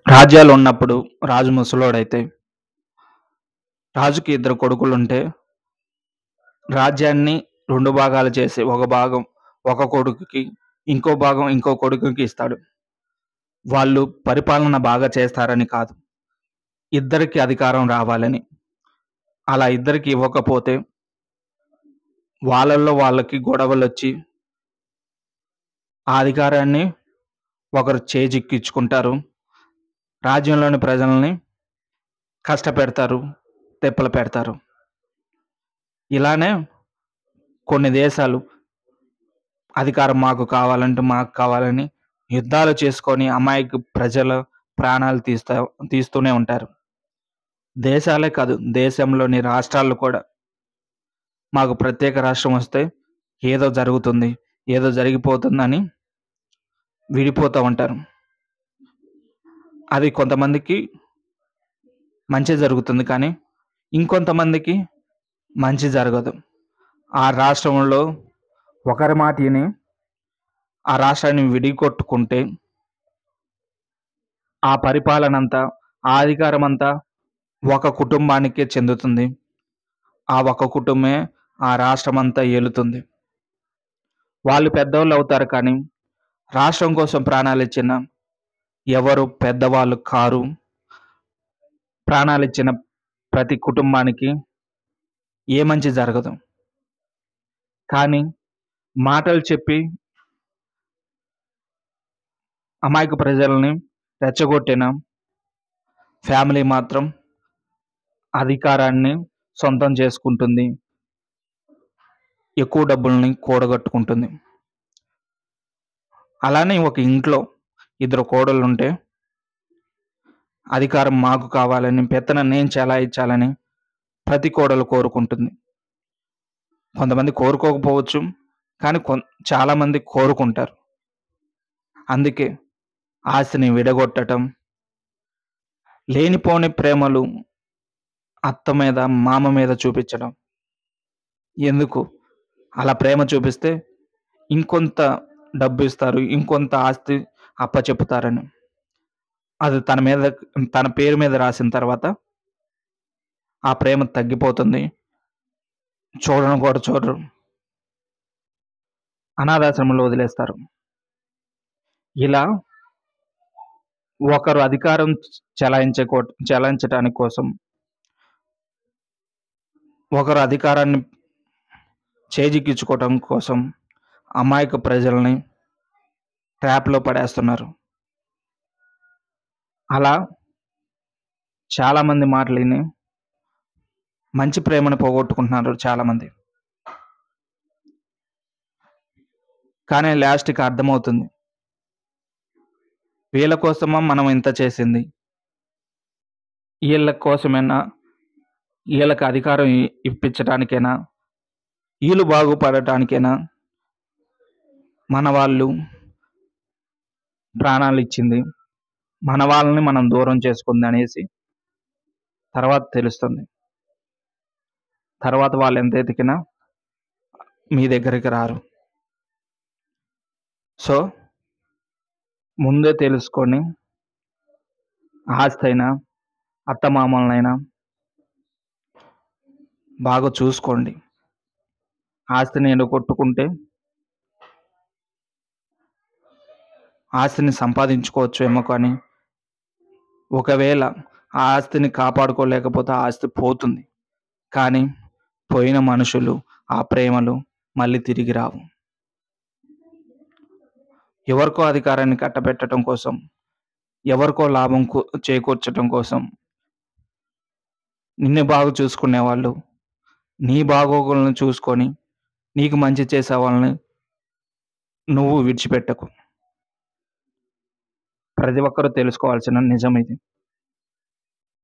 రాజ్యాలు ఉన్నప్పుడు రాజు ముసలోడైతే రాజుకి ఇద్దరు కొడుకులుంటే రాజ్యాన్ని రెండు భాగాలు చేసి ఒక భాగం ఒక కొడుకుకి ఇంకో భాగం ఇంకో కొడుకుకి ఇస్తాడు. వాళ్ళు పరిపాలన బాగా చేస్తారని కాదు, ఇద్దరికి అధికారం రావాలని. అలా ఇద్దరికి ఇవ్వకపోతే వాళ్ళల్లో వాళ్ళకి గొడవలొచ్చి ఆ అధికారాన్ని ఒకరు చేజిక్కించుకుంటారు. రాజ్యంలోని ప్రజల్ని కష్టపెడతారు, తిప్పలు పెడతారు. ఇలానే కొన్ని దేశాలు అధికారం మాకు కావాలని యుద్ధాలు చేసుకొని అమాయక ప్రజల ప్రాణాలు తీస్తూనే ఉంటారు. దేశాలే కాదు, దేశంలోని రాష్ట్రాలు కూడా మాకు ప్రత్యేక రాష్ట్రం వస్తే ఏదో జరుగుతుంది, ఏదో జరిగిపోతుందని విడిపోతూ ఉంటారు. అది కొంతమందికి మంచి జరుగుతుంది, కానీ ఇంకొంతమందికి మంచి జరగదు. ఆ రాష్ట్రంలో ఒకరి మాట విని ఆ రాష్ట్రాన్ని విడిగొట్టుకుంటే ఆ పరిపాలన అంతా, ఆ అధికారం అంతా ఒక కుటుంబానికే చెందుతుంది. ఆ ఒక కుటుంబమే ఆ రాష్ట్రం అంతా ఏలుతుంది. వాళ్ళు పెద్దవాళ్ళు అవుతారు, కానీ రాష్ట్రం కోసం ప్రాణాలు ఇచ్చిన ఎవరు పెద్దవాళ్ళు కారు. ప్రాణాలు ఇచ్చిన ప్రతి కుటుంబానికి ఏ మంచి జరగదు. కానీ మాటలు చెప్పి అమాయక ప్రజల్ని రెచ్చగొట్టిన ఫ్యామిలీ మాత్రం అధికారాన్ని సొంతం చేసుకుంటుంది, ఎక్కువ డబ్బుల్ని కూడగట్టుకుంటుంది. అలానే ఒక ఇంట్లో ఇద్దరు కోడళ్ళు ఉంటే అధికారం మాకు కావాలని, పెత్తనం నేను చెలాయించాలని ప్రతి కోడలు కోరుకుంటుంది. కొంతమంది కోరుకోకపోవచ్చు, కానీ చాలామంది కోరుకుంటారు. అందుకే ఆస్తిని విడగొట్టడం, లేనిపోని ప్రేమలు అత్త మీద మామ మీద చూపించడం. ఎందుకు అలా ప్రేమ చూపిస్తే ఇంకొంత డబ్బు ఇస్తారు, ఇంకొంత ఆస్తి అప్పచెప్పుతారని. అది తన పేరు మీద రాసిన తర్వాత ఆ ప్రేమ తగ్గిపోతుంది. చూడను కూడా చూడరు, అనాథాశ్రమంలో వదిలేస్తారు. ఇలా ఒకరు అధికారం చెలాయించటానికి కోసం, ఒకరు అధికారాన్ని చేజిక్కించుకోవటం కోసం అమాయక ప్రజల్ని ట్రాప్లో పడేస్తున్నారు. అలా చాలామంది మాటలిని మంచి ప్రేమను పోగొట్టుకుంటున్నారు చాలామంది. కానీ లాస్ట్కి అర్థమవుతుంది, వీళ్ళ కోసమా మనం ఇంత చేసింది, వీళ్ళ కోసమేనా, వీళ్ళకి అధికారం ఇప్పించడానికైనా, వీళ్ళు బాగుపడటానికైనా మన వాళ్ళు ప్రాణాలు ఇచ్చింది, మన వాళ్ళని మనం దూరం చేసుకుంది అనేసి తర్వాత తెలుస్తుంది. తర్వాత వాళ్ళు ఎంత ఎతికినా మీ దగ్గరికి రారు. సో ముందే తెలుసుకొని ఆస్తి అయినా అత్తమామలనైనా బాగా చూసుకోండి. ఆస్తిని ఎడగొట్టుకుంటే ఆస్తిని సంపాదించుకోవచ్చు ఏమో, కానీ ఒకవేళ ఆ ఆస్తిని కాపాడుకోలేకపోతే ఆ ఆస్తి పోతుంది. కానీ పోయిన మనుషులు, ఆ ప్రేమలు మళ్ళీ తిరిగి రావు. ఎవరికో అధికారాన్ని కట్టబెట్టడం కోసం, ఎవరికో లాభం చేకూర్చడం కోసం నిన్ను బాగా చూసుకునే వాళ్ళు, నీ బాగోగులను చూసుకొని నీకు మంచి చేసే వాళ్ళని నువ్వు విడిచిపెట్టకు. ప్రతి ఒక్కరూ తెలుసుకోవాల్సిన నిజం ఇది.